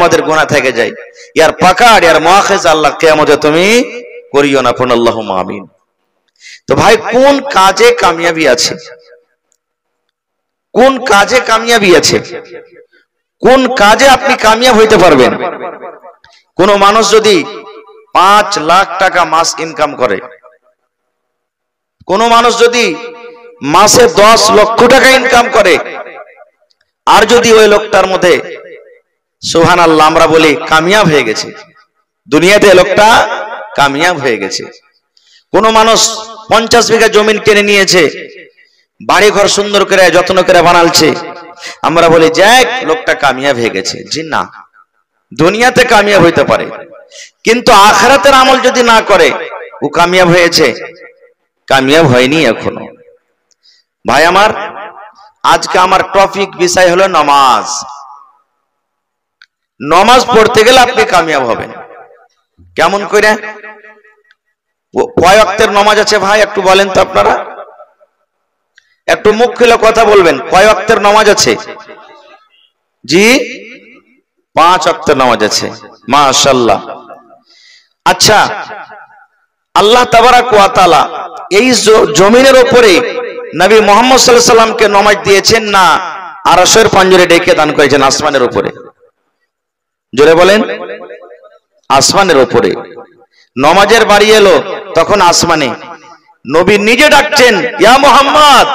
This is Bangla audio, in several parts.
আমাদের গুনাহ থেকে যায়। ইয়ার পাকাড় ইয়ার মুআখিজ আল্লাহ কিয়ামতে তুমি করিও না, পড়ুন আল্লাহুম্মা আমিন। তো ভাই কোন কাজে কামিয়াবি আছে, কোন কাজে কামিয়াবি আছে, কোন কাজে আপনি কামিয়াব হইতে পারবেন? কোন মানুষ যদি 5 লাখ টাকা মাস ইনকাম করে, কোন মানুষ যদি মাসে 10 লক্ষ টাকা ইনকাম করে, আর যদি ওই লোকটার মধ্যে সুবহানাল্লাহ আমরা বলি কামিয়াব হয়ে গেছে, দুনিয়াতে লোকটা কামিয়াব হয়ে গেছে। কোন মানুষ 50 বিঘা জমি কিনে নিয়েছে, বাড়ি ঘর সুন্দর করে যত্ন করে বানালছে, আমরা বলি যাক লোকটা কামিয়াব হয়ে গেছে। জি না, দুনিয়াতে কামিয়াব হইতে পারে, কিন্তু আখিরাতের আমল যদি না করে ও কামিয়াব হয়েছে? কামিয়াব হয়নি এখনো। ভাই আমার, আজকে আমার টপিক বিষয় হলো নামাজ। নামাজ পড়তে গেলে আপনি কামিয়াব হবেন কেমন করে? কয় ওয়াক্তের নামাজ আছে ভাই একটু বলেন তো আপনারা, একটু মুখ খুলে কথা বলবেন। কয় ওয়াক্তের নামাজ আছে? জি 5 ওয়াক্তের নামাজ আছে, মাশাআল্লাহ। আচ্ছা, আল্লাহ তাবারাক ওয়া তাআলা এই জমিনের উপরে নবী মুহাম্মদ সাল্লাল্লাহু আলাইহি সাল্লামকে নামাজ দিয়েছেন না আরশের পাঞ্জরে ডেকে দান করেছেন আসমানের উপরে? জোরে বলেন। আসমানের উপরে নামাজের বাড়ি এলো তখন আসমানে নবী নিজে ডাকছেন, ইয়া মুহাম্মদ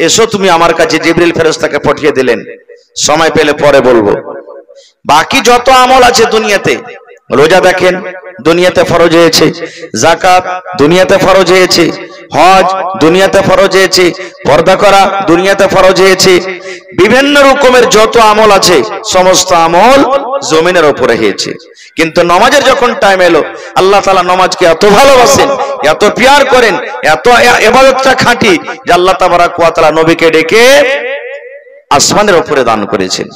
এসো তুমি আমার কাছে। জিবরিল ফেরেশতাকে পাঠিয়ে দিলেন, সময় পেলে পরে বলবো। বাকি যত আমল আছে দুনিয়াতে, রোজা দেখেন দুনিয়াতে ফরজ হয়েছে, যাকাত দুনিয়াতে ফরজ হয়েছে, হজ দুনিয়াতে ফরজ হয়েছে, পর্দা করা দুনিয়াতে ফরজ হয়েছে, বিভিন্ন রকমের যত আমল আছে সমস্ত আমল জমিনের উপরে হয়েছে। কিন্তু নামাজের যখন টাইম এলো, আল্লাহ তাআলা নামাজকে এত ভালোবাসেন, এত প্যার করেন, এত ইবাদতটা খাঁটি যে আল্লাহ তাবারাক ওয়া তাআলা নবীকে ডেকে আসমানের উপরে দান করেছেন।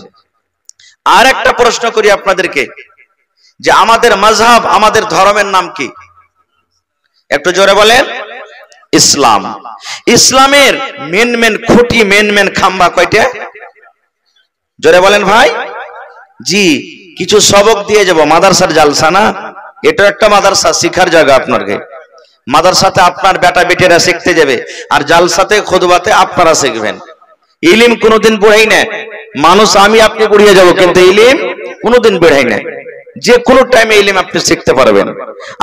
আর একটা প্রশ্ন করি আপনাদেরকে, যে আমাদের মাযহাব, আমাদের ধর্মের নাম কি? একটু জোরে বলেন। ইসলাম। ইসলামের মেন খুঁটি, মেন খাম্বা কয়টা? জোরে বলেন ভাই। জি, কিছু সবক দিয়ে যাব। মাদ্রাসার জালসা না, এটা একটা মাদ্রাসা, শিক্ষার জায়গা। আপনাকে মাদ্রাসাতে আপনার বেটা বেটিরা শিখতে যাবে, আর জালসাতে খুতবাতে আপনারা শিখবেন। ইলম কোনোদিন বুড়াই না মানুষ, আমি আপনি বুড়িয়ে যাব, কিন্তু ইলম কোনোদিন বেড়াই না। যে কোনো টাইমে ইলম আপনি শিখতে পারবেন,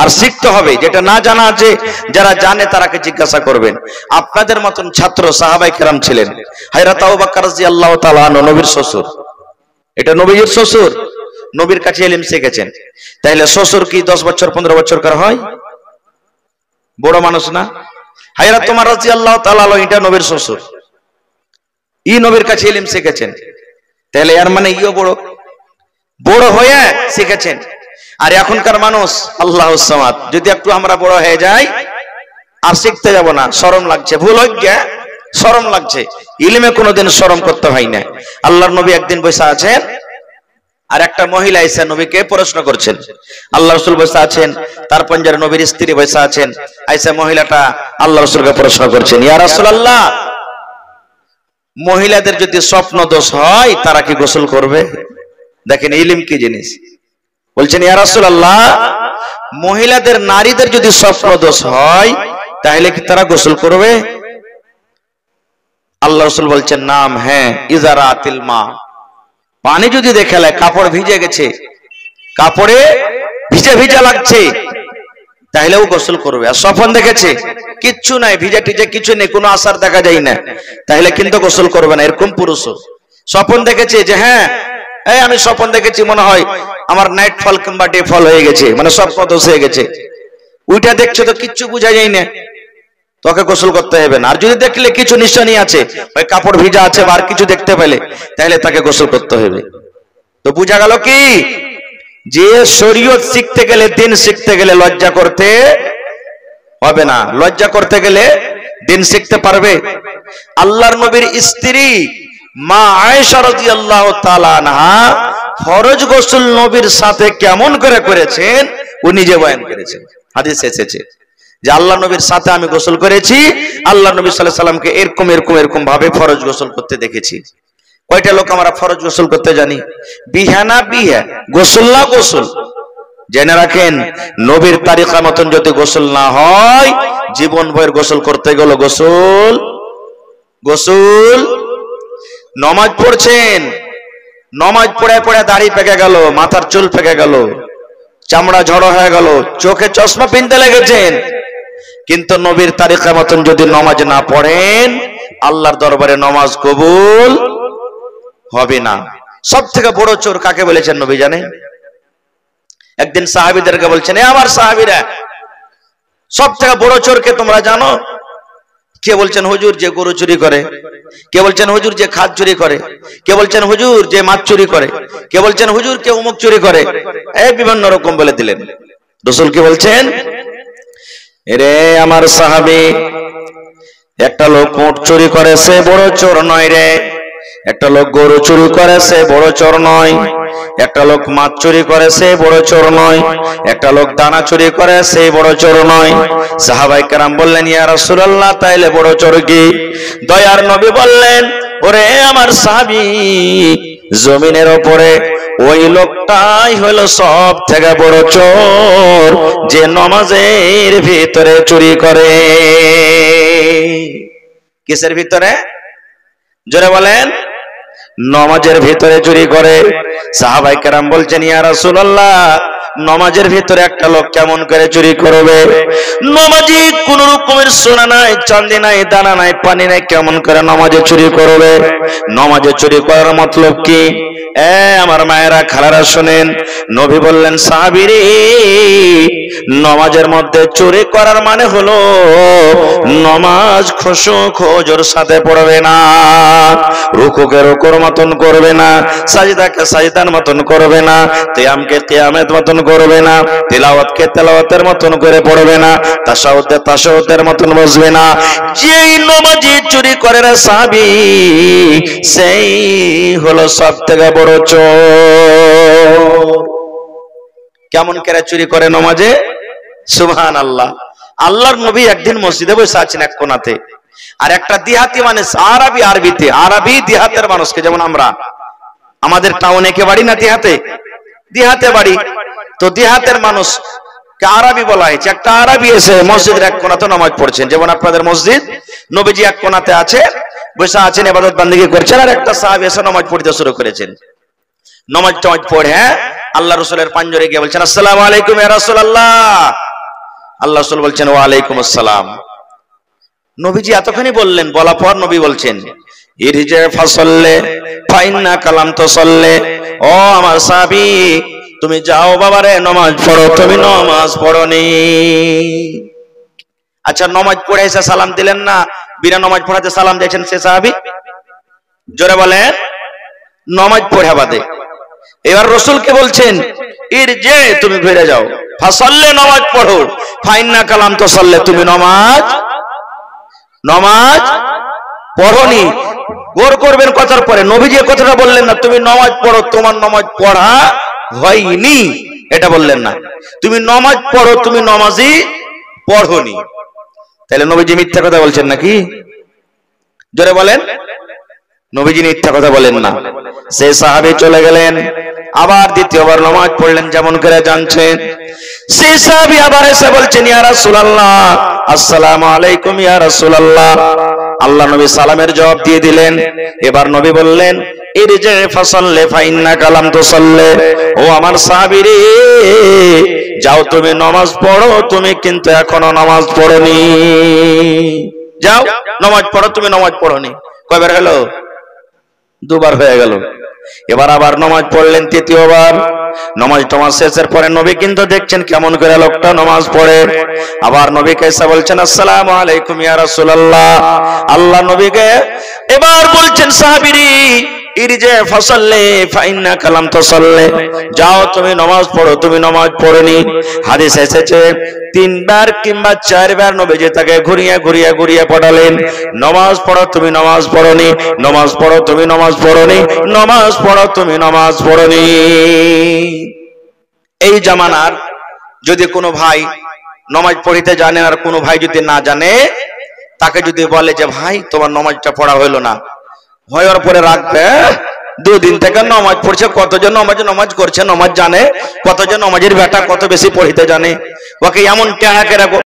আর শিখতে হবে। যেটা না জানা আছে, যারা জানে তারাকে জিজ্ঞাসা করবেন। আপনাদের মতন ছাত্র সাহাবায়ে কেরাম ছিলেন। হযরত আবু বকর রাদিয়াল্লাহু তাআলা আনহু নবীর শ্বশুর, এটা নবীর শ্বশুর, নবীর কাছে ইলম শিখেছেন। তাহলে শ্বশুর কি 10 বছর 15 বছর কর হয়? বড় মানুষ না? হযরত ওমর রাদিয়াল্লাহু তাআলা আনহু এটা নবীর শ্বশুর, ই নবীর কাছে ইলম শিখেছেন। তাহলে এর মানে ইও বড় হয়ে শিখেছেন। আর এখনকার মানুষ আল্লাহুস সামাদ, যদি একটু আমরা বড় হয়ে যাই আর শিখতে যাব না, শরম লাগছে, ভুল হয়ে গিয়া শরম লাগছে। ইলমে কোনোদিন শরম করতে হয় না। আল্লাহর নবী একদিন বসে আছেন, আর একটা মহিলা এসে নবীকে প্রশ্ন করছেন। আল্লাহ রাসূল বসে আছেন, তার পঞ্জারে নবীর স্ত্রী বসে আছেন। আয়েশা মহিলাটা আল্লাহ রাসূলকে প্রশ্ন করছেন, ইয়া রাসূলুল্লাহ, মহিলাদের যদি স্বপ্ন দোষ হয় তারা কি গোসল করবে? দেখেন ইলম কি জিনিস। বলছেন, ইয়া রাসূলুল্লাহ, মহিলাদের, নারীদের যদি স্বপ্ন দোষ হয় তাহলে কি তারা গোসল করবে? আল্লাহ রাসূল বলছেন, নাম, হ্যাঁ। ইযা রাতিল মা, পানি যদি দেখে লে কাপড় ভিজে গেছে, কাপড়ে ভিজে ভিজা লাগছে, তাহলেও গোসল করবে। আর স্বপ্ন দেখেছে কিচ্ছু নাই, ভিজা টিজে কিছু নেই, কোনো আসার দেখা যায় না, তাহলে কিন্তু গোসল করবে না। এরকম পুরুষও স্বপ্ন দেখেছে যে হ্যাঁ আমি স্বপ্ন দেখেছি, মনে হয় আমার নাইট ফল কিংবা ডে ফল হয়ে গেছে, মানে স্বপ্ন দোষ হয়ে গেছে, ওইটা দেখছো তো কিচ্ছু বোঝা যায় না, তোকে গোসল করতে হবে না। আর যদি দেখলে কিছু নিশানি আছে, ওই কাপড় ভিজা আছে বা আর কিছু দেখতে পেলে, তাহলে তাকে গোসল করতে হবে। তো বোঝা গেল কি, যে শরীয়ত শিখতে গেলে, দিন শিখতে গেলে লজ্জা করতে হবে না। লজ্জা করতে গেলে দিন শিখতে পারবে। আল্লাহর নবীর স্ত্রী মা আয়েশা রাদিয়াল্লাহু তাআলা আনহা ফরজ গোসল নবীর সাথে কেমন করে করেছেন ও নিজে বয়ান করেছেন। হাদিসে এসেছে যে আল্লাহ নবীর সাথে আমি গোসল করেছি, আল্লাহ নবী সাল্লাল্লাহু আলাইহি সাল্লামকে এরকম ভাবে ফরজ গোসল করতে দেখেছি। কয়টা লোক আমরা ফরজ গোসল করতে জানি? বিহা না বিহা, গোসল না গোসল। জেনে রাখেন, নবীর তারিকা মতন যদি গোসল না হয়, জীবন ভর গোসল করতে গেল গোসল গোসল। নমাজ পড়ছেন, নমাজ পড়ে পড়ে দাড়ি পেকে গেল, মাথার চুল পেকে গেল, চামড়া ঝড়ো হয়ে গেল, চোখে চশমা পিনতে লেগেছেন, কিন্তু নবীর তারিকা মতন যদি নমাজ না পড়েন, আল্লাহর দরবারে নমাজ কবুল হবে না। সব থেকে বড় চোর কাকে বলেছেন নবী জানেন? একদিন সাহাবীদেরকে বলছেন, এ আমার সাহাবীরা, সব থেকে বড় চোরকে তোমরা জানো? কে বলছেন হুজুর যে গরু চুরি করে, কে বলছেন হুজুর যে খাদ চুরি করে, কে বলছেন হুজুর যে মাছ চুরি করে, কে বলছেন হুজুর কে অমুক চুরি করে, এই বিভিন্ন রকম বলে দিলেন। রাসূল কি বলছেন? এরে আমার সাহাবী, একটা লোক উট চুরি করে সে বড় চোর নয় রে, একটা লোক গরু চুরি করে সে বড় চোর নয়, একটা লোক মাছ চুরি করে সে বড় চোর নয়, একটা লোক দানা চুরি করে সে বড় চোর নয়। সাহাবায়ে কেরাম বললেন, ইয়া রাসূলুল্লাহ, তাইলে বড় চোর কি? দয়ার নবী বললেন, ওরে আমার সাহাবী, জমিনের উপরে ওই লোকটাই হলো সব থেকে বড় চোর, যে নামাজের ভিতরে চুরি করে। কিসের ভিতরে? জোরে বলেন। নামাজের ভিতরে চুরি করে। সাহাবায়ে কেরাম বলছেন, ইয়া রাসূলুল্লাহ, নামাজের ভিতরে একটা লোক কেমন করে চুরি করবে? নামাজি কোন রকমের সোনা নাই, চাঁদি নাই, দানা নাই, পানি নাই, কেমন করে নামাজে চুরি করবে? নামাজে চুরি করার মতলব কি? আমার মায়েরা, খালারা শুনেন, নবী বললেন, সাহাবীরে, নামাজের মধ্যে চুরি করার মানে হলো নামাজ খুশু খুজুর সাথে পড়বে না, রুকুকে রুকুর মতন করবে না, সাজদাকে সাজদার মতন করবে না, কিয়ামকে কিয়ামের মতন করবে না, তিলাওয়াতকে তিলাওয়াতের মতন করে পড়বে না, তাশাহুদকে তাশাহুদের মতন বসবে না। যেই নামাজি চুরি করে রে সাহাবী, সেই হলো সবথেকে বড় চোর। কেমন করে চুরি করে নামাজে? সুবহানাল্লাহ। আল্লাহর নবী একদিন মসজিদে বসে আছেন এক কোণাতে, আর একটা দিহাতি মানুষ, আরবিতে, আরবি দিহাতের মানুষকে, যেমন আমরা, আমাদের টাউনে কে বাড়ি না দিহাতে, দিহাতে বাড়ি, তো দিহাতের মানুষ কে আরবি বলা হয়েছে। একটা আরবি এসে মসজিদের এক কোণাতে নামাজ পড়ছেন, যেমন আপনাদের মসজিদ, নবীজি এক কোণাতে আছে, বসে আছেন, ইবাদত বান্দেগী করছেন, আর একটা সাহাবী এসে নামাজ পড়তে শুরু করেছেন। নামাজ টামাজ পড়ে আল্লাহ রাসূলের পাঞ্জরে গিয়ে বলছেন, আসসালামু আলাইকুম ইয়া রাসূলুল্লাহ। আল্লাহ রাসূল বলছেন, ওয়া আলাইকুম আসসালাম। নবীজি এতখানি বললেন, বলা পর নবী বলছেন, ইরজি ফাসাল্লি ফাইন্না কালাম তুসাল্লি, ও আমার সাহাবী, তুমি যাও বাবারে, নামাজ পড়ো, তুমি নামাজ পড়োনি। আচ্ছা, নামাজ পড়ে এসে সালাম দিলেন না, বিনা নামাজ পড়াতে সালাম দিয়েছেন সে সাহাবী? জোরে বলেন। নামাজ পড়া বাদে এবার রাসূলকে বলছেন, ইরজি, তুমি ঘুরে যাও, ফাসাল্লি, নামাজ পড়ো, ফাইন্না কালাম তুসাল্লি, তুমি নামাজ পড়োনি। গৌর করবেন কথার পরে, নবীজি কথাটা বললেন না, তুমি নামাজ পড়ো, তোমার নামাজ পড়া হয়নি, এটা বললেন না, তুমি নামাজ পড়ো, তুমি নামাজই পড়োনি। তাহলে নবীজি মিথ্যা কথা বলছেন নাকি? জোরে বলেন। নবীজি মিথ্যা কথা বলেন না। সেই সাহাবী চলে গেলেন, আবার দ্বিতীয়বার নামাজ পড়লেন, যেমন করে জানছেন। সেই সাহাবী আবার এসে বলছেন, ইয়া রাসূলুল্লাহ, আসসালামু আলাইকুম ইয়া রাসূলুল্লাহ। আল্লাহ নবী সালামের জবাব দিয়ে দিলেন। এবার নবী বললেন, ইরজি ফাসাল্লি ফাইন্নাকা লাম তুসাল্লি, ও আমার সাহাবী রে, যাও তুমি নামাজ পড়ো, তুমি কিন্তু এখনো নামাজ পড়োনি, যাও নামাজ পড়ো, তুমি নামাজ পড়োনি। কয়বার হলো? দুবার হয়ে গেল। এবার আবার নামাজ পড়লেন তৃতীয়বার। নামাজ শেষের পরে নবী কিন্তু দেখছেন কেমন করে লোকটা নামাজ পড়ে। আবার নবীকে এসে বলছেন, আসসালামু আলাইকুম ইয়া রাসূলুল্লাহ। আল্লাহ নবীকে এবার বলছেন, সাহাবীরি, ইরজি ফাসাল্লি ফাইন্নাকা লাম তুসাল্লি, যাও তুমি নামাজ পড়ো, তুমি নামাজ পড়োনি। হাদিস এসেছে তিনবার কিংবা চারবার নবীজি তাকে ঘুরিয়ে ঘুরিয়ে ঘুরিয়ে পড়ালেন, নামাজ পড়ো, তুমি নামাজ পড়োনি, নামাজ পড়ো, তুমি নামাজ পড়োনি, নামাজ পড়ো, তুমি নামাজ পড়োনি। এই জামানার যদি কোনো ভাই নামাজ পড়িতে জানে, আর কোনো ভাই যদি না জানে, তাকে যদি বলে যে ভাই তোমার নামাজটা পড়া হইল না, হওয়ার পরে রাখবে, দুদিন থেকে নমাজ পড়ছে, কতজন নমাজ করছে, নমাজ জানে, কতজন নমাজের বেটা কত বেশি পড়িতে জানে, ওকে এমন টেহাকে রাখো